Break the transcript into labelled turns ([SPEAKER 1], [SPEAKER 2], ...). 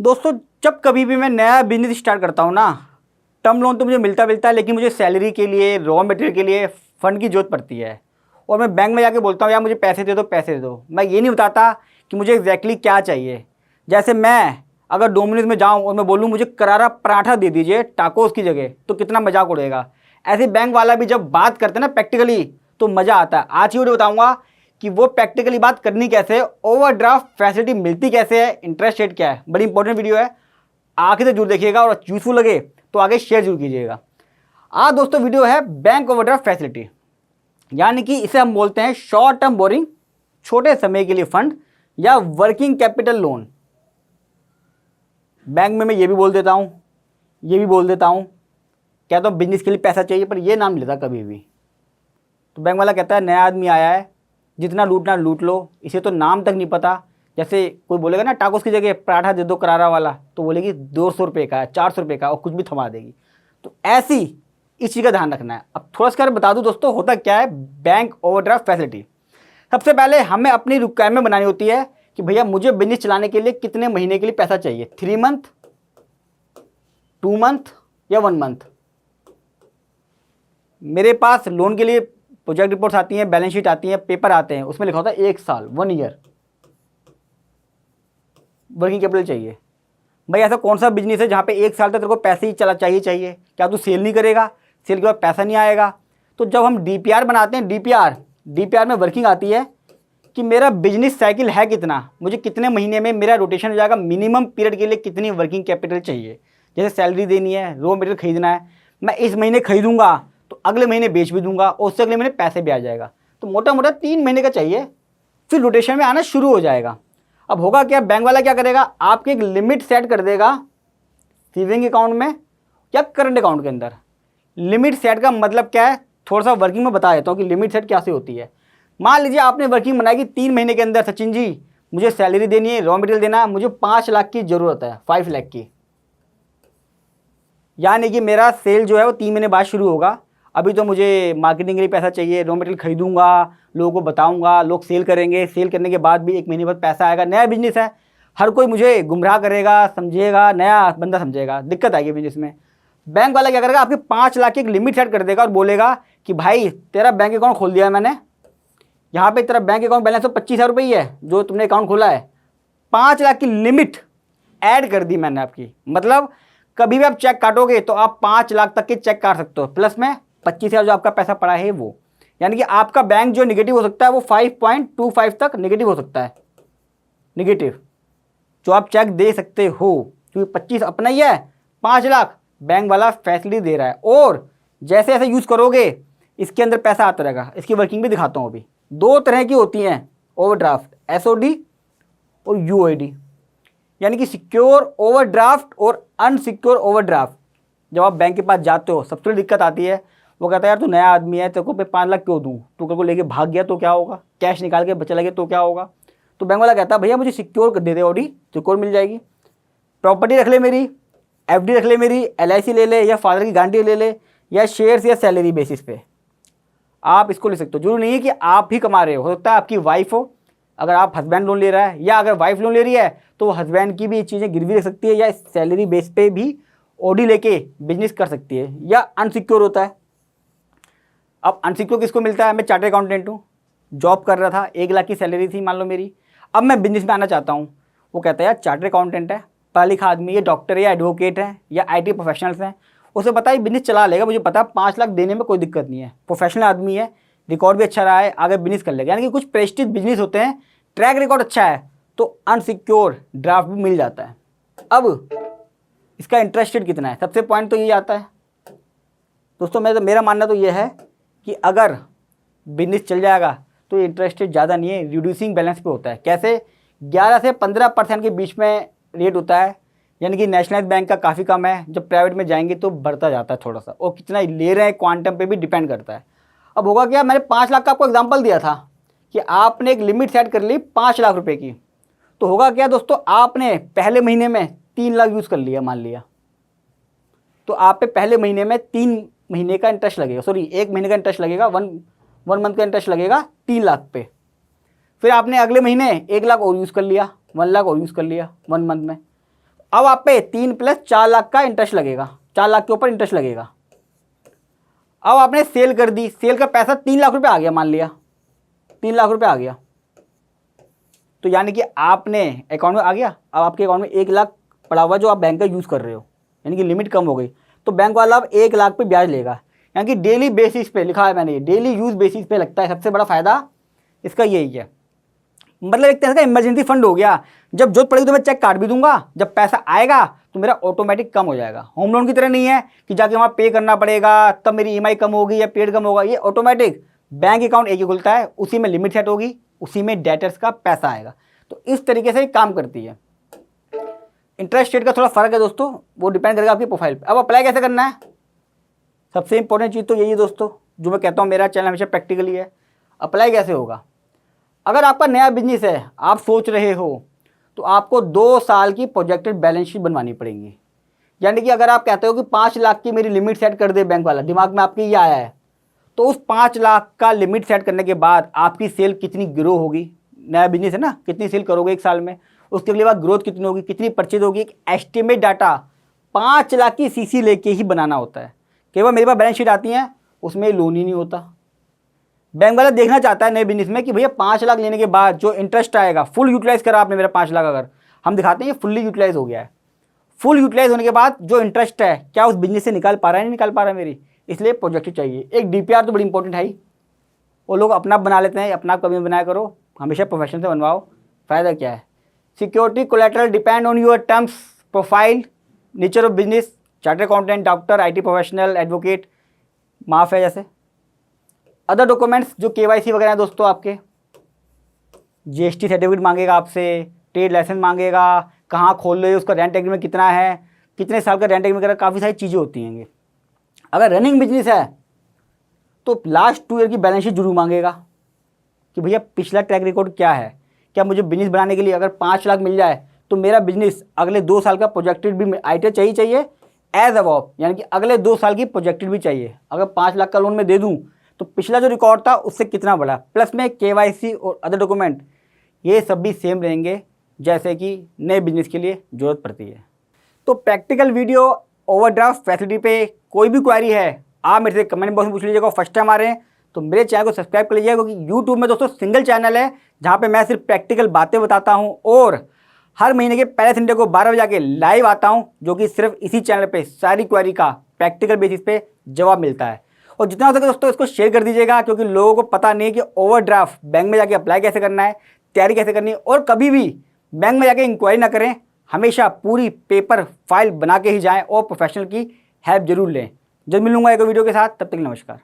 [SPEAKER 1] दोस्तों, जब कभी भी मैं नया बिजनेस स्टार्ट करता हूँ ना, टर्म लोन तो मुझे मिलता है, लेकिन मुझे सैलरी के लिए, रॉ मटेरियल के लिए फ़ंड की ज़रूरत पड़ती है। और मैं बैंक में जाके बोलता हूँ यार मुझे पैसे दे दो, पैसे दे दो। मैं ये नहीं बताता कि मुझे एग्जैक्टली क्या चाहिए। जैसे मैं अगर डोमिनोज में जाऊँ और मैं बोलूँ मुझे करारा पराठा दे दीजिए टाकोस की जगह, तो कितना मजाक उड़ेगा। ऐसे बैंक वाला भी जब बात करते हैं ना प्रैक्टिकली, तो मज़ा आता है। आज की वीडियो बताऊँगा कि वो प्रैक्टिकली बात करनी कैसे है, ओवरड्राफ्ट फैसिलिटी मिलती कैसे है, इंटरेस्ट रेट क्या है। बड़ी इंपॉर्टेंट वीडियो है, आखिर तक जरूर देखिएगा और यूजफुल लगे तो आगे शेयर जरूर कीजिएगा। आज दोस्तों वीडियो है बैंक ओवरड्राफ्ट फैसिलिटी, यानी कि इसे हम बोलते हैं शॉर्ट टर्म बोरिंग, छोटे समय के लिए फंड या वर्किंग कैपिटल लोन। बैंक में मैं ये भी बोल देता हूँ, ये भी बोल देता हूँ, कहता हूँ बिजनेस के लिए पैसा चाहिए, पर ये नाम नहीं लेता कभी भी। तो बैंक वाला कहता है नया आदमी आया है, जितना लूटना लूट लो, इसे तो नाम तक नहीं पता। जैसे कोई बोलेगा ना टाकोस की जगह पराठा दे दो करारा वाला, तो बोलेगी 200 रुपये का है, 400 रुपये का, और कुछ भी थमा देगी। तो ऐसी इस चीज़ का ध्यान रखना है। अब थोड़ा सा बता दूं दोस्तों, होता क्या है बैंक ओवरड्राफ्ट फैसिलिटी। सबसे पहले हमें अपनी रिक्वायरमेंट बनानी होती है कि भैया मुझे बिजनेस चलाने के लिए कितने महीने के लिए पैसा चाहिए, 3 मंथ, 2 मंथ या 1 मंथ। मेरे पास लोन के लिए प्रोजेक्ट रिपोर्ट्स आती हैं, बैलेंस शीट आती है, पेपर आते हैं, उसमें लिखा होता है 1 साल, 1 ईयर वर्किंग कैपिटल चाहिए। भाई ऐसा कौन सा बिजनेस है जहाँ पे 1 साल तक तेरे को पैसे ही चला चाहिए? क्या तू सेल नहीं करेगा? सेल के बाद पैसा नहीं आएगा? तो जब हम डीपीआर बनाते हैं, डीपीआर में वर्किंग आती है कि मेरा बिजनेस साइकिल है कितना, मुझे कितने महीने में मेरा रोटेशन हो जाएगा, मिनिमम पीरियड के लिए कितनी वर्किंग कैपिटल चाहिए। जैसे सैलरी देनी है, रॉ मटेरियल खरीदना है, मैं इस महीने खरीदूंगा तो अगले महीने बेच भी दूंगा और उससे अगले महीने पैसे भी आ जाएगा। तो मोटा मोटा 3 महीने का चाहिए, फिर रोटेशन में आना शुरू हो जाएगा। अब होगा क्या, बैंक वाला क्या करेगा, आपकी एक लिमिट सेट कर देगा सेविंग अकाउंट में या करंट अकाउंट के अंदर। लिमिट सेट का मतलब क्या है, थोड़ा सा वर्किंग में बता देता हूँ कि लिमिट सेट कैसे होती है। मान लीजिए आपने वर्किंग बनाई कि 3 महीने के अंदर सचिन जी मुझे सैलरी देनी है, रॉ मटेरियल देना है, मुझे 5 लाख की ज़रूरत है, 5 लाख की। यानी कि मेरा सेल जो है वो 3 महीने बाद शुरू होगा। अभी तो मुझे मार्केटिंग के लिए पैसा चाहिए, रॉ मटेरियल खरीदूंगा, लोगों को बताऊंगा, लोग सेल करेंगे, सेल करने के बाद भी 1 महीने बाद पैसा आएगा। नया बिजनेस है, हर कोई मुझे गुमराह करेगा, समझेगा, नया बंदा समझेगा, दिक्कत आएगी बिजनेस में। बैंक वाला क्या करेगा, आपके 5 लाख की एक लिमिट सेट कर देगा और बोलेगा कि भाई तेरा बैंक अकाउंट खोल दिया है मैंने, यहाँ पे तेरा बैंक अकाउंट बैलेंस तो 25,000 रुपये ही है जो तुमने अकाउंट खोला है, 5 लाख की लिमिट ऐड कर दी मैंने आपकी। मतलब कभी भी आप चेक काटोगे तो आप 5 लाख तक के चेक काट सकते हो, प्लस में 25,000 जो आपका पैसा पड़ा है वो। यानी कि आपका बैंक जो निगेटिव हो सकता है वो 5.25 तक निगेटिव हो सकता है, निगेटिव जो आप चेक दे सकते हो, क्योंकि 25 अपना ही है, 5 लाख बैंक वाला फैसिलिटी दे रहा है। और जैसे जैसे यूज़ करोगे इसके अंदर पैसा आता रहेगा। इसकी वर्किंग भी दिखाता हूँ। अभी 2 तरह की होती हैं ओवरड्राफ्ट, एसओडी और यूओडी, यानी कि सिक्योर ओवरड्राफ्ट और अनसिक्योर ओवरड्राफ्ट। जब आप बैंक के पास जाते हो सबसे बड़ी दिक्कत आती है, वो कहता है यार तू नया आदमी है, तेरे को 5 लाख क्यों दूँ, तू को लेके भाग गया तो क्या होगा, कैश निकाल के बचा लगे तो क्या होगा। तो बैंक वाला कहता है भैया मुझे सिक्योर दे दे, ओडी सिक्योर मिल जाएगी, प्रॉपर्टी रख ले मेरी, एफडी रख ले मेरी, एलआईसी ले ले, या फादर की गारंटी ले ले, या शेयर्स या सैलरी बेसिस पे आप इसको ले सकते हो। जरूरी नहीं है कि आप ही कमा रहे हो सकता है आपकी वाइफ हो, अगर आप हस्बैंड लोन ले रहा है, या अगर वाइफ लोन ले रही है तो हस्बैंड की भी चीज़ें गिरवी रख सकती है, या सैलरी बेस पे भी ओडी लेके बिजनेस कर सकती है, या अनसिक्योर होता है। अब अनसिक्योर किसको मिलता है, मैं चार्टर्ड अकाउंटेंट हूँ, जॉब कर रहा था, 1 लाख की सैलरी थी मान लो मेरी, अब मैं बिजनेस में आना चाहता हूँ। वो कहता है यार चार्टर्ड अकाउंटेंट है, पढ़ा लिखा आदमी, ये डॉक्टर है या एडवोकेट है या आईटी प्रोफेशनल्स हैं, उसे पता है बिजनेस चला लेगा, मुझे पता है 5 लाख देने में कोई दिक्कत नहीं है, प्रोफेशनल आदमी है, रिकॉर्ड भी अच्छा रहा है, आगे बिजनेस कर लेगा। यानी कि कुछ प्रेस्टीज बिजनेस होते हैं, ट्रैक रिकॉर्ड अच्छा है तो अनसिक्योर ड्राफ्ट भी मिल जाता है। अब इसका इंटरेस्ट रेट कितना है, सबसे पॉइंट तो ये आता है दोस्तों। मेरा मानना तो ये है कि अगर बिजनेस चल जाएगा तो इंटरेस्ट रेट ज़्यादा नहीं है, रिड्यूसिंग बैलेंस पे होता है। कैसे, 11 से 15% के बीच में रेट होता है, यानी कि नेशनलाइज बैंक का काफ़ी कम है, जब प्राइवेट में जाएंगे तो बढ़ता जाता है थोड़ा सा, और कितना ले रहे हैं क्वांटम पे भी डिपेंड करता है। अब होगा क्या, मैंने 5 लाख का आपको एग्जांपल दिया था कि आपने एक लिमिट सेट कर ली 5 लाख रुपए की, तो होगा क्या दोस्तों, आपने पहले महीने में 3 लाख यूज़ कर लिया मान लिया, तो आप पे पहले महीने में 3 महीने का इंटरेस्ट लगेगा, सॉरी 1 महीने का इंटरेस्ट लगेगा, वन मंथ का इंटरेस्ट लगेगा 3 लाख पे। फिर आपने अगले महीने 1 लाख और यूज़ कर लिया, 1 लाख और यूज़ कर लिया 1 मंथ में। अब आप पे 3 + 4 लाख का इंटरेस्ट लगेगा, 4 लाख के ऊपर इंटरेस्ट लगेगा। अब आपने सेल कर दी, सेल का पैसा 3 लाख रुपए आ गया, मान लिया 3 लाख रुपए आ गया, तो यानी कि आपने अकाउंट में आ गया। अब आपके अकाउंट में 1 लाख पड़ा हुआ जो आप बैंक का यूज़ कर रहे हो, यानी कि लिमिट कम हो गई, तो बैंक वाला अब 1 लाख पे ब्याज लेगा, यानी कि डेली बेसिस पे लिखा है मैंने, ये डेली यूज़ बेसिस पे लगता है। सबसे बड़ा फ़ायदा इसका यही है, मतलब एक तरह का इमरजेंसी फंड हो गया। जब जरूरत पड़ेगी तो मैं चेक काट भी दूंगा, जब पैसा आएगा तो मेरा ऑटोमेटिक कम हो जाएगा। होम लोन की तरह नहीं है कि जाके वहाँ पे करना पड़ेगा तब मेरी ईएमआई कम होगी या पेड कम होगा। ये ऑटोमेटिक बैंक अकाउंट एक ही खुलता है, उसी में लिमिट सेट होगी, उसी में डेटर्स का पैसा आएगा। तो इस तरीके से काम करती है। इंटरेस्ट रेट का थोड़ा फ़र्क है दोस्तों, वो डिपेंड करेगा आपकी प्रोफाइल पर। अब अप्लाई कैसे करना है, सबसे इंपॉर्टेंट चीज़ तो यही है दोस्तों, जो मैं कहता हूँ मेरा चैनल हमेशा प्रैक्टिकली है। अप्लाई कैसे होगा, अगर आपका नया बिजनेस है, आप सोच रहे हो, तो आपको 2 साल की प्रोजेक्टेड बैलेंस शीट बनवानी पड़ेगी। यानी कि अगर आप कहते हो कि 5 लाख की मेरी लिमिट सेट कर दे बैंक वाला, दिमाग में आपके ये आया है, तो उस 5 लाख का लिमिट सेट करने के बाद आपकी सेल कितनी ग्रो होगी, नया बिजनेस है ना, कितनी सेल करोगे 1 साल में, उसके अगले बाद ग्रोथ कितनी होगी, कितनी परचेज होगी, एक एस्टिमेट डाटा 5 लाख की सीसी लेके ही बनाना होता है। केवल मेरे पास बैलेंस शीट आती है, उसमें लोन ही नहीं होता। बैंक वाला देखना चाहता है नए बिजनेस में कि भैया 5 लाख लेने के बाद जो इंटरेस्ट आएगा, फुल यूटिलाइज करा आपने मेरा 5 लाख, अगर हम दिखाते हैं ये फुल्ली यूटिलाइज हो गया है, फुल यूटिलाइज होने के बाद जो इंटरेस्ट है क्या उस बिजनेस से निकाल पा रहा है, नहीं निकाल पा रहा है मेरी, इसलिए प्रोजेक्ट चाहिए। एक डीपीआर तो बड़ी इंपॉर्टेंट है ही, वो लोग अपना बना लेते हैं, अपना कभी बनाया करो, हमेशा प्रोफेशन से बनवाओ। फ़ायदा क्या है, security collateral depend on your terms, profile, nature of business, chartered accountant, doctor, IT professional, advocate, माफ़ है जैसे। अदर डॉक्यूमेंट्स जो केवाईसी वगैरह हैं दोस्तों, आपके जीएसटी सर्टिफिकेट मांगेगा आपसे, ट्रेड लाइसेंस मांगेगा, कहाँ खोल रहे हो, उसका रेंट एग्रीमेंट कितना है, कितने साल का रेंट एग्रीमेंट वगैरह, काफ़ी सारी चीज़ें होती हैं। अगर रनिंग बिजनेस है तो लास्ट 2 ईयर की बैलेंस शीट जरूर मांगेगा कि भैया पिछला ट्रैक रिकॉर्ड क्या है, क्या मुझे बिजनेस बनाने के लिए अगर 5 लाख मिल जाए तो मेरा बिजनेस अगले 2 साल का प्रोजेक्टेड भी आइडिया चाहिए एज अबव, यानी कि अगले 2 साल की प्रोजेक्टेड भी चाहिए। अगर 5 लाख का लोन मैं दे दूँ तो पिछला जो रिकॉर्ड था उससे कितना बड़ा, प्लस में केवाईसी और अदर डॉक्यूमेंट ये सब भी सेम रहेंगे जैसे कि नए बिजनेस के लिए ज़रूरत पड़ती है। तो प्रैक्टिकल वीडियो ओवरड्राफ्ट फैसिलिटी पे कोई भी क्वेरी है आप मेरे से कमेंट बॉक्स में पूछ लीजिएगा। फर्स्ट टाइम आ रहे हैं तो मेरे चैनल को सब्सक्राइब कर लीजिएगा, क्योंकि यूट्यूब में दोस्तों सिंगल चैनल है जहाँ पे मैं सिर्फ प्रैक्टिकल बातें बताता हूँ और हर महीने के पहले संडे को 12 बजे आके लाइव आता हूँ, जो कि सिर्फ इसी चैनल पे सारी क्वेरी का प्रैक्टिकल बेसिस पे जवाब मिलता है। और जितना हो सके दोस्तों इसको शेयर कर दीजिएगा, क्योंकि लोगों को पता नहीं कि ओवरड्राफ्ट बैंक में जाके अप्लाई कैसे करना है, तैयारी कैसे करनी है, और कभी भी बैंक में जाके इंक्वायरी ना करें, हमेशा पूरी पेपर फाइल बना के ही जाएं और प्रोफेशनल की हेल्प जरूर लें। जल्द मिलूंगा एक वीडियो के साथ, तब तक नमस्कार।